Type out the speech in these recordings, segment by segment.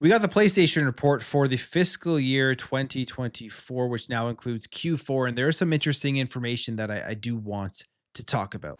We got the PlayStation report for the fiscal year 2024, which now includes Q4, and there is some interesting information that I do want to talk about.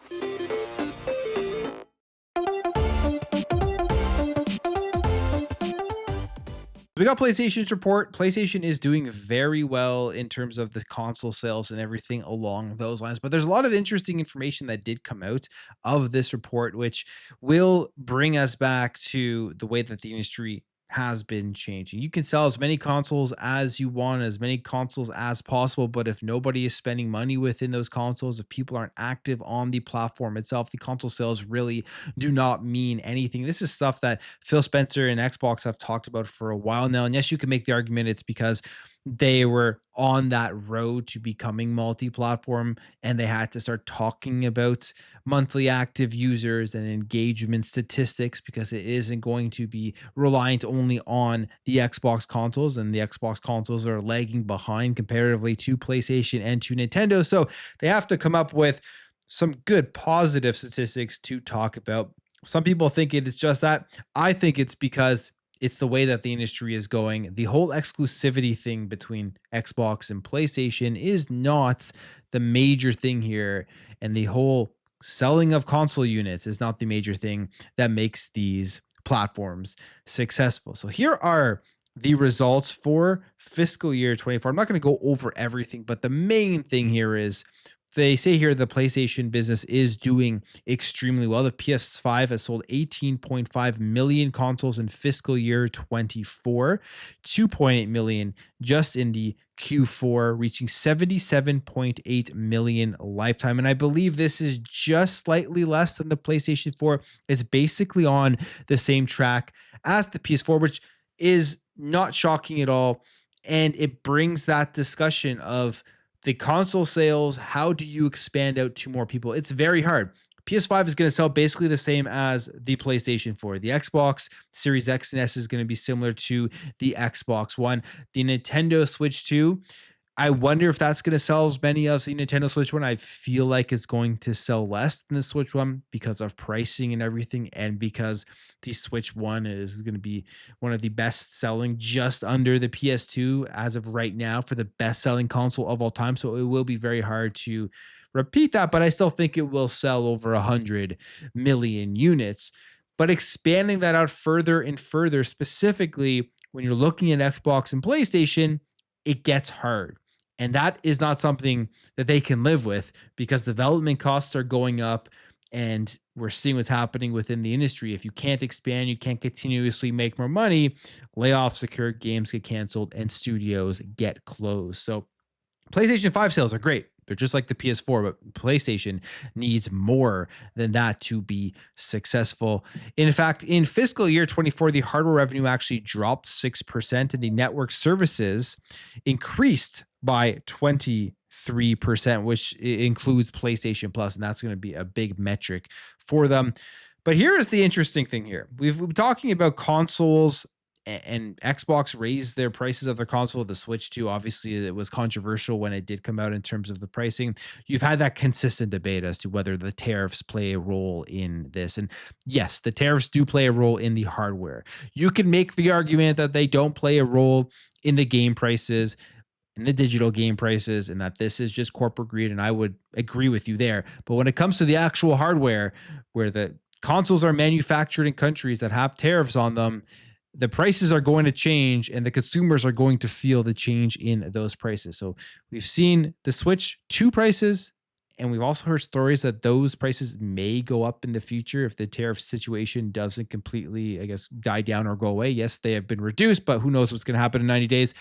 We got PlayStation's report. PlayStation is doing very well in terms of the console sales and everything along those lines. But there's a lot of interesting information that did come out of this report, which will bring us back to the way that the industry has been changing. You can sell as many consoles as you want, as many consoles as possible. But if nobody is spending money within those consoles, if people aren't active on the platform itself, the console sales really do not mean anything. This is stuff that Phil Spencer and Xbox have talked about for a while now. And yes, you can make the argument it's because they were on that road to becoming multi-platform and they had to start talking about monthly active users and engagement statistics because it isn't going to be reliant only on the Xbox consoles, and the Xbox consoles are lagging behind comparatively to PlayStation and to Nintendo. So they have to come up with some good positive statistics to talk about. Some people think it's just that. I think it's because it's the way that the industry is going. The whole exclusivity thing between Xbox and PlayStation is not the major thing here. And the whole selling of console units is not the major thing that makes these platforms successful. So here are the results for fiscal year 24. I'm not going to go over everything, but the main thing here is they say here the PlayStation business is doing extremely well. The PS5 has sold 18.5 million consoles in fiscal year 24, 2.8 million just in the Q4, reaching 77.8 million lifetime. And I believe this is just slightly less than the PlayStation 4. It's basically on the same track as the PS4, which is not shocking at all. And it brings that discussion of the console sales. How do you expand out to more people? It's very hard. PS5 is going to sell basically the same as the PlayStation 4. The Xbox Series X and S is going to be similar to the Xbox One. The Nintendo Switch 2, I wonder if that's going to sell as many as the Nintendo Switch 1. I feel like it's going to sell less than the Switch 1 because of pricing and everything, and because the Switch 1 is going to be one of the best selling, just under the PS2 as of right now for the best selling console of all time. So it will be very hard to repeat that, but I still think it will sell over 100 million units. But expanding that out further and further, specifically when you're looking at Xbox and PlayStation, it gets hard. And that is not something that they can live with because development costs are going up, and we're seeing what's happening within the industry. If you can't expand, you can't continuously make more money, layoffs occur, games get canceled, and studios get closed. So PlayStation 5 sales are great. They're just like the PS4, but PlayStation needs more than that to be successful. In fact, in fiscal year 24, the hardware revenue actually dropped 6%, and the network services increased by 23%, which includes PlayStation Plus, and that's going to be a big metric for them. But here is the interesting thing here. We've been talking about consoles, and Xbox raised their prices of their console. The Switch 2, obviously, it was controversial when it did come out in terms of the pricing. You've had that consistent debate as to whether the tariffs play a role in this. And yes, the tariffs do play a role in the hardware. You can make the argument that they don't play a role in the game prices, in the digital game prices, and that this is just corporate greed. And I would agree with you there. But when it comes to the actual hardware, where the consoles are manufactured in countries that have tariffs on them, the prices are going to change and the consumers are going to feel the change in those prices. So we've seen the Switch 2 prices, and we've also heard stories that those prices may go up in the future if the tariff situation doesn't completely, I guess, die down or go away. Yes, they have been reduced, but who knows what's going to happen in 90 days.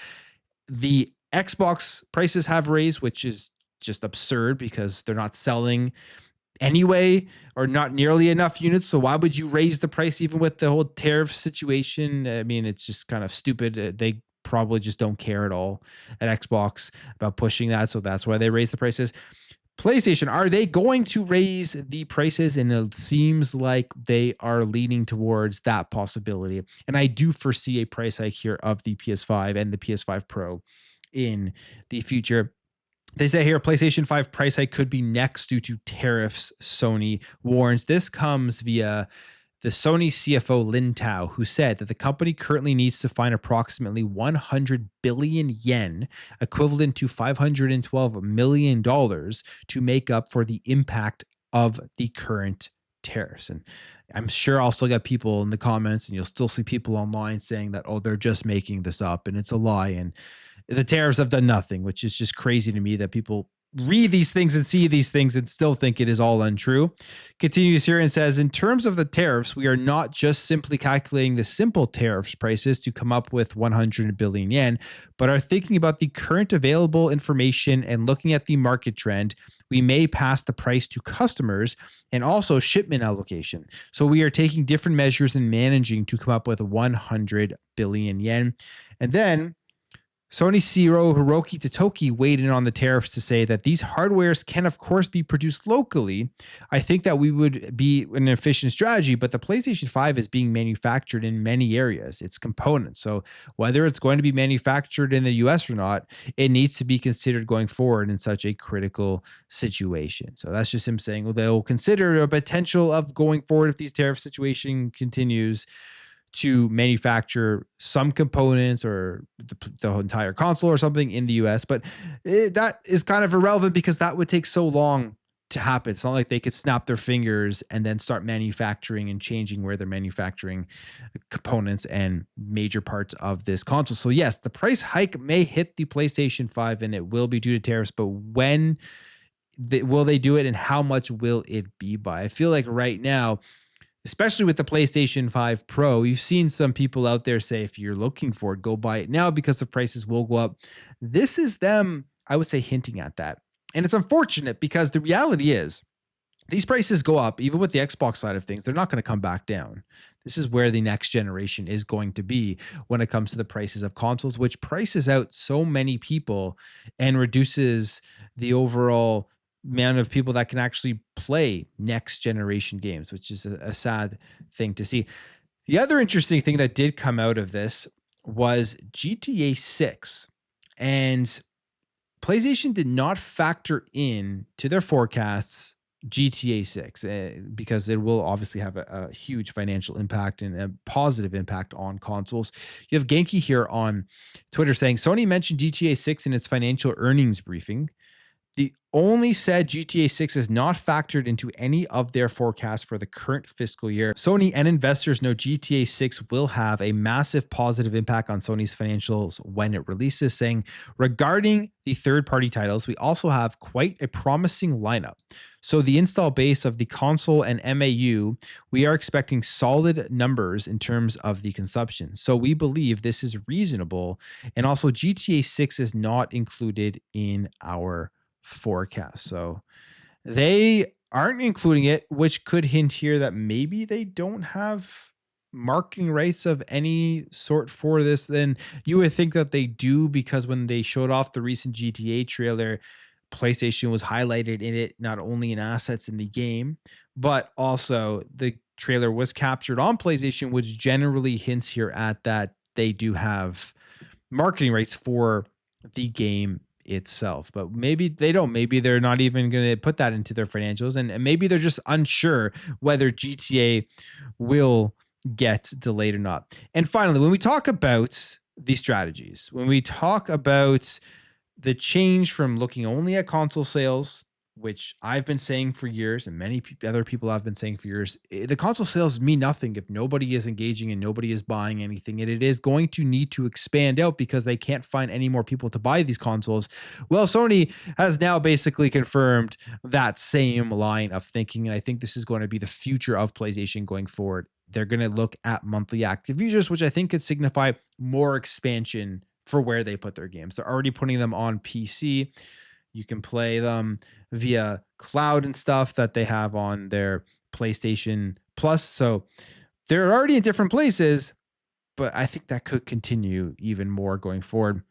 The Xbox prices have raised, which is just absurd because they're not selling anyway, or not nearly enough units. So why would you raise the price even with the whole tariff situation? I mean, it's just kind of stupid. They probably just don't care at all at Xbox about pushing that. So that's why they raise the prices. PlayStation, are they going to raise the prices? And it seems like they are leaning towards that possibility. And I do foresee a price hike here of the PS5 and the PS5 Pro in the future. They say here PlayStation 5 price hike could be next due to tariffs, Sony warns. This comes via the Sony CFO Lin Tao, who said that the company currently needs to find approximately 100 billion yen, equivalent to $512 million, to make up for the impact of the current tariffs. And I'm sure I'll still get people in the comments, and you'll still see people online saying that, oh, they're just making this up and it's a lie. And the tariffs have done nothing, which is just crazy to me that people read these things and see these things and still think it is all untrue. Continues here and says, in terms of the tariffs, we are not just simply calculating the simple tariffs prices to come up with 100 billion yen, but are thinking about the current available information and looking at the market trend. We may pass the price to customers and also shipment allocation. So we are taking different measures and managing to come up with 100 billion yen. And then Sony CEO Hiroki Totoki weighed in on the tariffs to say that these hardwares can, of course, be produced locally. I think that we would be an efficient strategy, but the PlayStation 5 is being manufactured in many areas. It's components. So whether it's going to be manufactured in the US or not, it needs to be considered going forward in such a critical situation. So that's just him saying, well, they'll consider a potential of going forward if these tariff situation continues to manufacture some components or the entire console or something in the US. But that is kind of irrelevant because that would take so long to happen. It's not like they could snap their fingers and then start manufacturing and changing where they're manufacturing components and major parts of this console. So yes, the price hike may hit the PlayStation 5 and it will be due to tariffs, but when will they do it and how much will it be by? I feel like right now, especially with the PlayStation 5 Pro, you've seen some people out there say, if you're looking for it, go buy it now because the prices will go up. This is them, I would say, hinting at that. And it's unfortunate because the reality is these prices go up, even with the Xbox side of things, they're not going to come back down. This is where the next generation is going to be when it comes to the prices of consoles, which prices out so many people and reduces the overall amount of people that can actually play next generation games, which is a sad thing to see. The other interesting thing that did come out of this was GTA 6. And PlayStation did not factor in to their forecasts GTA 6 because it will obviously have a huge financial impact and a positive impact on consoles. You have Genki here on Twitter saying Sony mentioned GTA 6 in its financial earnings briefing. The only said GTA 6 is not factored into any of their forecasts for the current fiscal year. Sony and investors know GTA 6 will have a massive positive impact on Sony's financials when it releases, saying, regarding the third-party titles, we also have quite a promising lineup. So the install base of the console and MAU, we are expecting solid numbers in terms of the consumption. So we believe this is reasonable. And also GTA 6 is not included in our forecast. So they aren't including it, which could hint here that maybe they don't have marketing rights of any sort for this. Then you would think that they do, because when they showed off the recent GTA trailer, PlayStation was highlighted in it, not only in assets in the game, but also the trailer was captured on PlayStation, which generally hints here at that they do have marketing rights for the game itself. But maybe they don't. Maybe they're not even going to put that into their financials, and maybe they're just unsure whether GTA will get delayed or not. And finally, when we talk about these strategies, when we talk about the change from looking only at console sales, which I've been saying for years, and many other people have been saying for years, the console sales mean nothing if nobody is engaging and nobody is buying anything. And it is going to need to expand out because they can't find any more people to buy these consoles. Well, Sony has now basically confirmed that same line of thinking. And I think this is going to be the future of PlayStation going forward. They're going to look at monthly active users, which I think could signify more expansion for where they put their games. They're already putting them on PC. You can play them via cloud and stuff that they have on their PlayStation Plus. So they're already in different places, but I think that could continue even more going forward.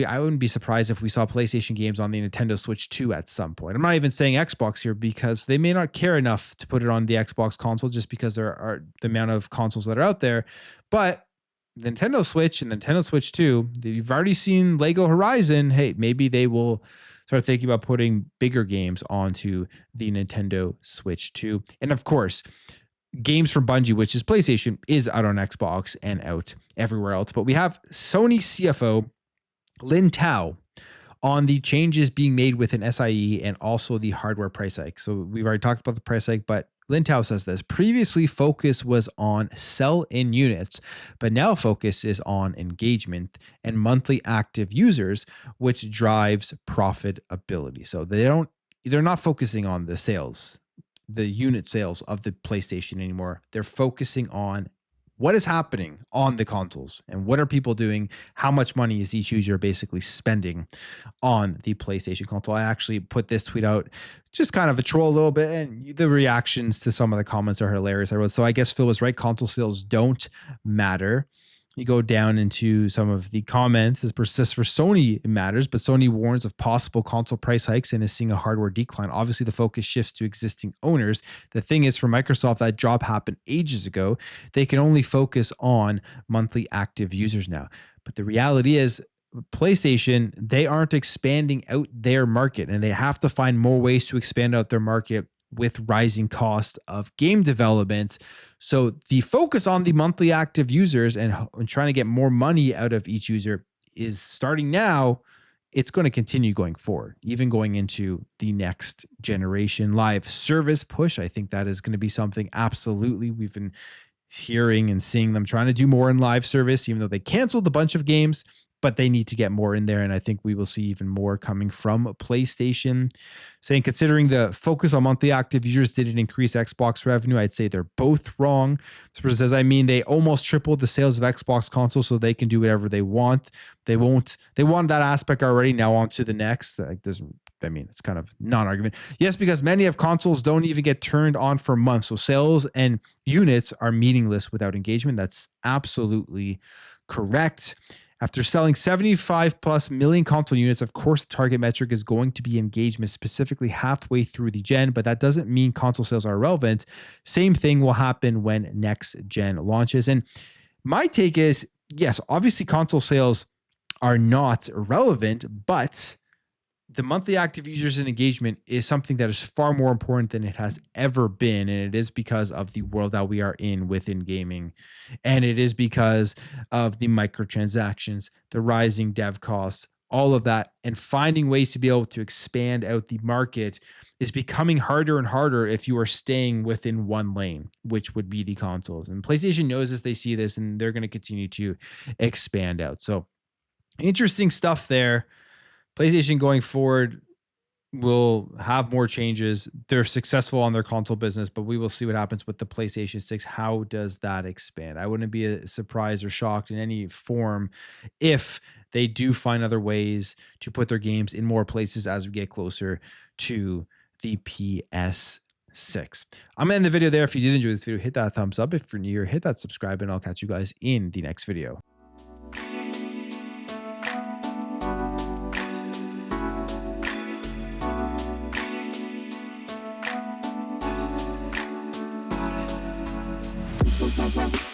I wouldn't be surprised if we saw PlayStation games on the Nintendo Switch 2 at some point. I'm not even saying Xbox here because they may not care enough to put it on the Xbox console just because there are the amount of consoles that are out there. But Nintendo Switch and Nintendo Switch 2, you've already seen Lego Horizon. Hey, maybe they will start thinking about putting bigger games onto the Nintendo Switch 2. And of course, games from Bungie, which is PlayStation, is out on Xbox and out everywhere else. But we have Sony CFO Lin Tao on the changes being made within SIE and also the hardware price hike. So we've already talked about the price hike, but Lin Tao says this. Previously, focus was on sell-in units, but now focus is on engagement and monthly active users, which drives profitability. So they're not focusing on the sales, the unit sales of the PlayStation anymore. They're focusing on what is happening on the consoles and what are people doing? How much money is each user basically spending on the PlayStation console? I actually put this tweet out, just kind of a troll a little bit, and the reactions to some of the comments are hilarious. I wrote, so I guess Phil was right. Console sales don't matter. You go down into some of the comments. This persists for Sony, it matters, but Sony warns of possible console price hikes and is seeing a hardware decline. Obviously, the focus shifts to existing owners. The thing is, for Microsoft, that job happened ages ago. They can only focus on monthly active users now. But the reality is, PlayStation, they aren't expanding out their market, and they have to find more ways to expand out their market with rising cost of game development. So the focus on the monthly active users and trying to get more money out of each user is starting now. It's going to continue going forward, even going into the next generation live service push. I think that is going to be something absolutely we've been hearing and seeing them trying to do more in live service, even though they canceled a bunch of games, but they need to get more in there. And I think we will see even more coming from PlayStation. Saying, considering the focus on monthly active users didn't increase Xbox revenue, I'd say they're both wrong. This person says, I mean, they almost tripled the sales of Xbox consoles so they can do whatever they want. They want that aspect already. Now on to the next. Like this, I mean, it's kind of non-argument. Yes, because many of consoles don't even get turned on for months. So sales and units are meaningless without engagement. That's absolutely correct. After selling 75 plus million console units, of course, the target metric is going to be engagement, specifically halfway through the gen, but that doesn't mean console sales are irrelevant. Same thing will happen when next gen launches. And my take is, yes, obviously console sales are not irrelevant, but the monthly active users and engagement is something that is far more important than it has ever been. And it is because of the world that we are in within gaming. And it is because of the microtransactions, the rising dev costs, all of that, and finding ways to be able to expand out the market is becoming harder and harder if you are staying within one lane, which would be the consoles. And PlayStation knows this, they see this, and they're going to continue to expand out. So interesting stuff there. PlayStation going forward will have more changes. They're successful on their console business, but we will see what happens with the PlayStation 6. How does that expand? I wouldn't be surprised or shocked in any form if they do find other ways to put their games in more places as we get closer to the PS6. I'm going to end the video there. If you did enjoy this video, hit that thumbs up. If you're new here, hit that subscribe, and I'll catch you guys in the next video. Bye.